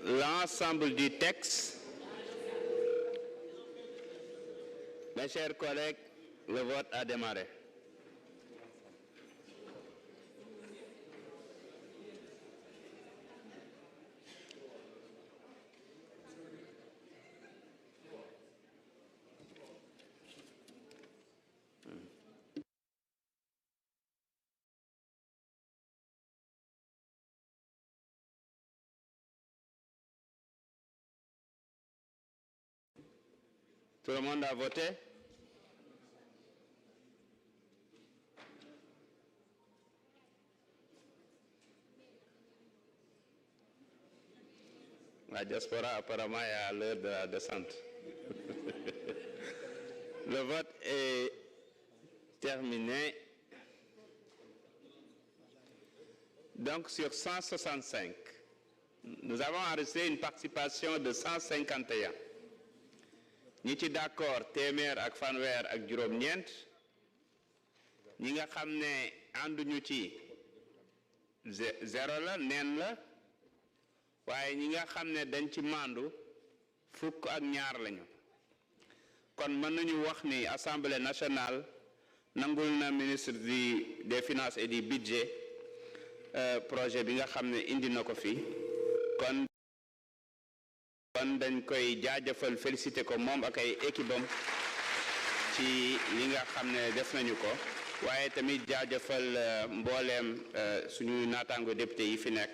l'ensemble du texte. Mes chers collègues, le vote a démarré. Tout le monde a voté? La diaspora apparemment est à l'heure de la descente. Le vote est terminé. Donc sur 165, nous avons enregistré une participation de 151. ñi ci d'accord téeméer ak fanweer ak juróom-ñeent ñi nga xam ne ànduñu ci zéro la neen la waaye ñi nga xam ne dañ ci mandu fukk ak ñaar lañu kon mën nañu wax ni Assemblée nationale nangul na ministre des finances et du budget projet bi nga xam ne indi na ko fi kon dañ koy jaajëfal félicité ko moom ak ay équipe am ci li nga xam ne def nañu ko waaye tamit jaajëfal mbooleem suñu naataango député yi fi nekk